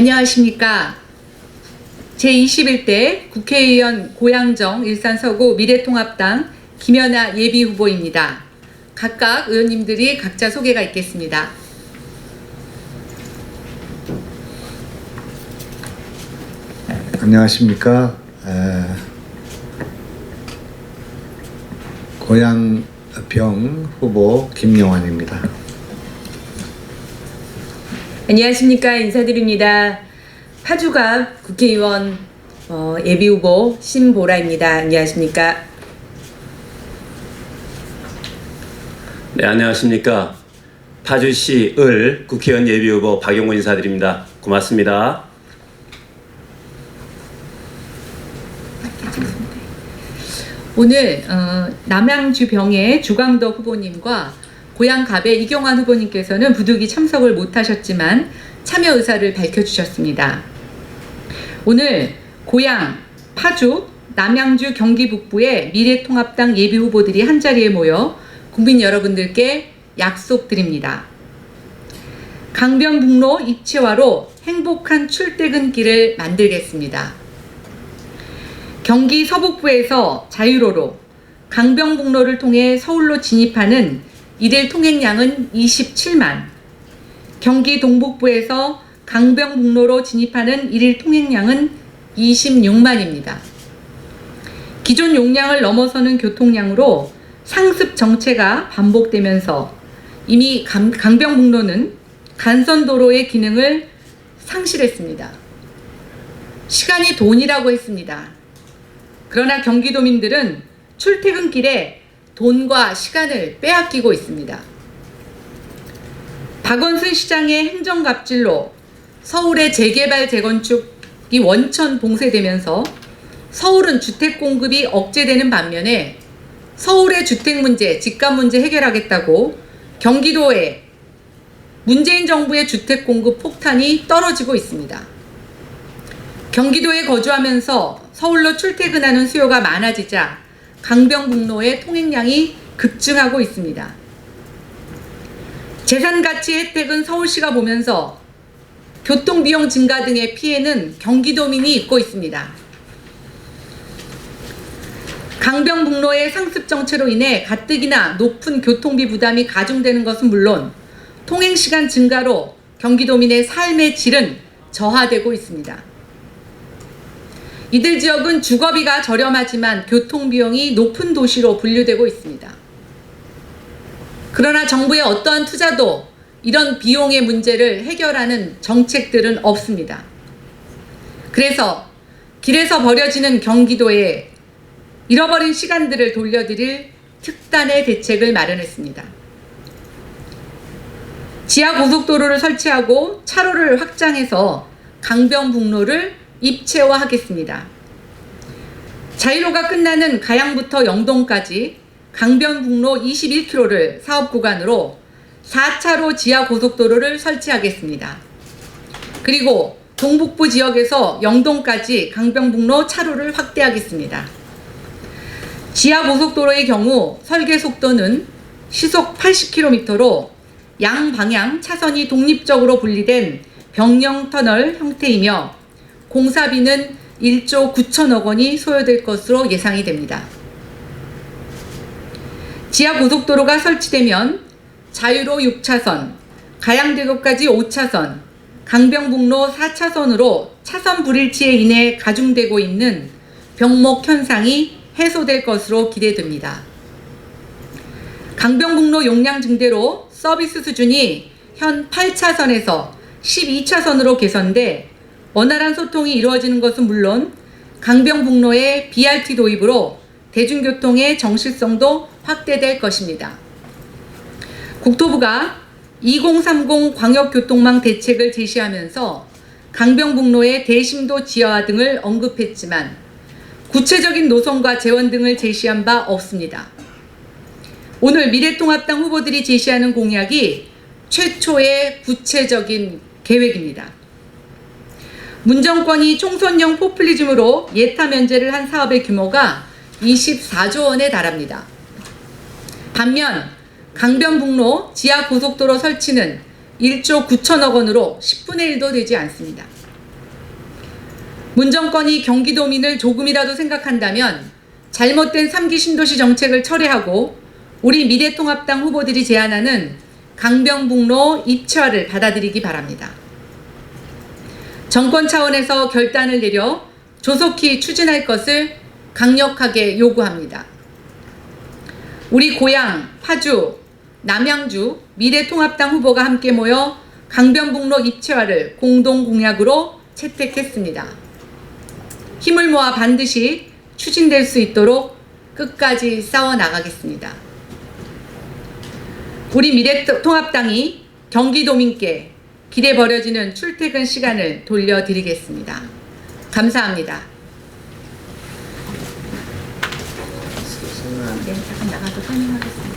안녕하십니까. 제21대 국회의원 고양정 일산서구 미래통합당 김연아 예비후보입니다. 각각 의원님들이 각자 소개가 있겠습니다. 안녕하십니까. 고양병 후보 김영환입니다. 안녕하십니까. 인사드립니다. 파주갑 국회의원 예비후보 신보라입니다. 안녕하십니까. 네, 안녕하십니까. 파주시 을 국회의원 예비후보 박용훈 인사드립니다. 고맙습니다. 오늘 남양주 병의 주광덕 후보님과 고양갑의 이경환 후보님께서는 부득이 참석을 못하셨지만 참여 의사를 밝혀주셨습니다. 오늘 고양, 파주, 남양주, 경기 북부의 미래통합당 예비후보들이 한자리에 모여 국민 여러분들께 약속드립니다. 강변북로 입체화로 행복한 출퇴근길을 만들겠습니다. 경기 서북부에서 자유로로 강변북로를 통해 서울로 진입하는 일일 통행량은 27만, 경기 동북부에서 강변북로로 진입하는 일일 통행량은 26만입니다. 기존 용량을 넘어서는 교통량으로 상습 정체가 반복되면서 이미 강변북로는 간선도로의 기능을 상실했습니다. 시간이 돈이라고 했습니다. 그러나 경기도민들은 출퇴근길에 돈과 시간을 빼앗기고 있습니다. 박원순 시장의 행정갑질로 서울의 재개발 재건축이 원천 봉쇄되면서 서울은 주택 공급이 억제되는 반면에 서울의 주택 문제, 집값 문제 해결하겠다고 경기도에 문재인 정부의 주택 공급 폭탄이 떨어지고 있습니다. 경기도에 거주하면서 서울로 출퇴근하는 수요가 많아지자 강변북로의 통행량이 급증하고 있습니다. 재산가치 혜택은 서울시가 보면서 교통비용 증가 등의 피해는 경기도민이 입고 있습니다. 강변북로의 상습정체로 인해 가뜩이나 높은 교통비 부담이 가중되는 것은 물론 통행시간 증가로 경기도민의 삶의 질은 저하되고 있습니다. 이들 지역은 주거비가 저렴하지만 교통비용이 높은 도시로 분류되고 있습니다. 그러나 정부의 어떠한 투자도 이런 비용의 문제를 해결하는 정책들은 없습니다. 그래서 길에서 버려지는 경기도에 잃어버린 시간들을 돌려드릴 특단의 대책을 마련했습니다. 지하고속도로를 설치하고 차로를 확장해서 강변북로를 입체화하겠습니다. 자유로가 끝나는 가양부터 영동까지 강변북로 21km를 사업구간으로 4차로 지하고속도로를 설치하겠습니다. 그리고 동북부 지역에서 영동까지 강변북로 차로를 확대하겠습니다. 지하고속도로의 경우 설계 속도는 시속 80km로 양방향 차선이 독립적으로 분리된 병영터널 형태이며 공사비는 1조 9천억 원이 소요될 것으로 예상이 됩니다. 지하고속도로가 설치되면 자유로 6차선, 가양대교까지 5차선, 강변북로 4차선으로 차선 불일치에 인해 가중되고 있는 병목 현상이 해소될 것으로 기대됩니다. 강변북로 용량 증대로 서비스 수준이 현 8차선에서 12차선으로 개선돼 원활한 소통이 이루어지는 것은 물론 강변북로의 BRT 도입으로 대중교통의 정실성도 확대될 것입니다. 국토부가 2030 광역교통망 대책을 제시하면서 강변북로의 대심도 지하화 등을 언급했지만 구체적인 노선과 재원 등을 제시한 바 없습니다. 오늘 미래통합당 후보들이 제시하는 공약이 최초의 구체적인 계획입니다. 문정권이 총선용 포퓰리즘으로 예타 면제를 한 사업의 규모가 24조 원에 달합니다. 반면 강변북로 지하고속도로 설치는 1조 9천억 원으로 10분의 1도 되지 않습니다. 문 정권이 경기도민을 조금이라도 생각한다면 잘못된 3기 신도시 정책을 철회하고 우리 미래통합당 후보들이 제안하는 강변북로 입체화를 받아들이기 바랍니다. 정권 차원에서 결단을 내려 조속히 추진할 것을 강력하게 요구합니다. 우리 고향 파주, 남양주 미래통합당 후보가 함께 모여 강변북로 입체화를 공동 공약으로 채택했습니다. 힘을 모아 반드시 추진될 수 있도록 끝까지 싸워 나가겠습니다. 우리 미래통합당이 경기도민께 길에 버려지는 출퇴근 시간을 돌려드리겠습니다. 감사합니다. 네, 잠깐 나가서 설명하겠습니다.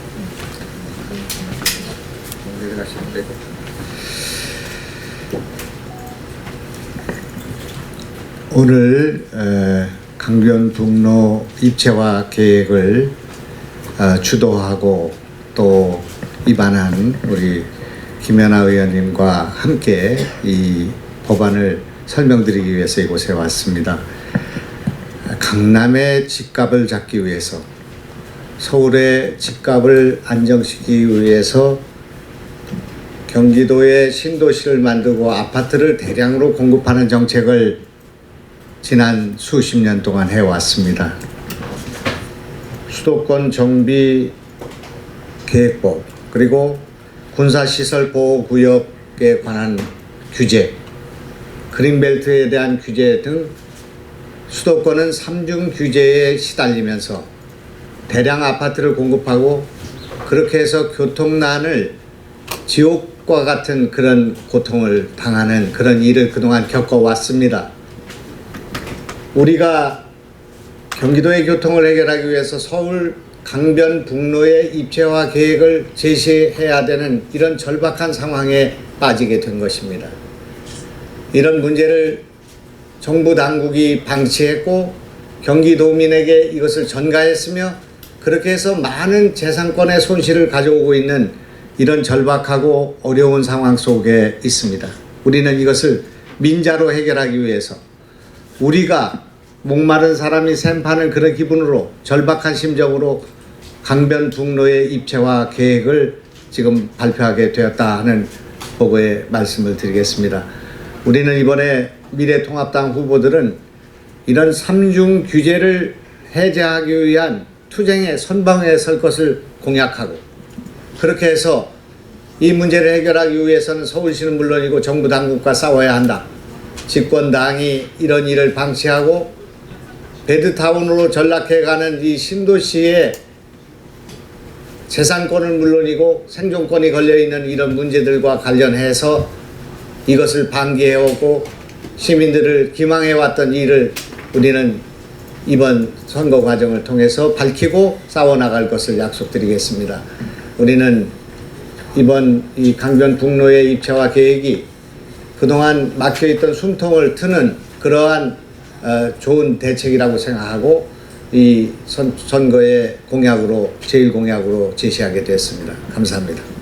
오늘 강변북로 입체화 계획을 주도하고 또 입안한 우리 김연아 의원님과 함께 이 법안을 설명드리기 위해서 이곳에 왔습니다. 강남의 집값을 잡기 위해서, 서울의 집값을 안정시키기 위해서 경기도에 신도시를 만들고 아파트를 대량으로 공급하는 정책을 지난 수십 년 동안 해왔습니다. 수도권 정비 계획법, 그리고 군사시설 보호구역에 관한 규제, 그린벨트에 대한 규제 등 수도권은 3중 규제에 시달리면서 대량 아파트를 공급하고 그렇게 해서 교통난을 지옥과 같은 그런 고통을 당하는 그런 일을 그동안 겪어왔습니다. 우리가 경기도의 교통을 해결하기 위해서 서울 강변북로의 입체화 계획을 제시해야 되는 이런 절박한 상황에 빠지게 된 것입니다. 이런 문제를 정부 당국이 방치했고 경기도민에게 이것을 전가했으며 그렇게 해서 많은 재산권의 손실을 가져오고 있는 이런 절박하고 어려운 상황 속에 있습니다. 우리는 이것을 민자로 해결하기 위해서 우리가 목마른 사람이 샘파는 그런 기분으로 절박한 심정으로 강변북로의 입체화 계획을 지금 발표하게 되었다 하는 보고에 말씀을 드리겠습니다. 우리는 이번에 미래통합당 후보들은 이런 3중 규제를 해제하기 위한 투쟁의 선봉에 설 것을 공약하고 그렇게 해서 이 문제를 해결하기 위해서는 서울시는 물론이고 정부 당국과 싸워야 한다. 집권당이 이런 일을 방치하고 베드타운으로 전락해가는 이 신도시의 재산권은 물론이고 생존권이 걸려있는 이런 문제들과 관련해서 이것을 방기해오고 시민들을 기망해왔던 일을 우리는 이번 선거 과정을 통해서 밝히고 싸워나갈 것을 약속드리겠습니다. 우리는 이번 이 강변북로의 입체화 계획이 그동안 막혀있던 숨통을 트는 그러한 좋은 대책이라고 생각하고 이 선거의 공약으로 제일 공약으로 제시하게 됐습니다. 감사합니다.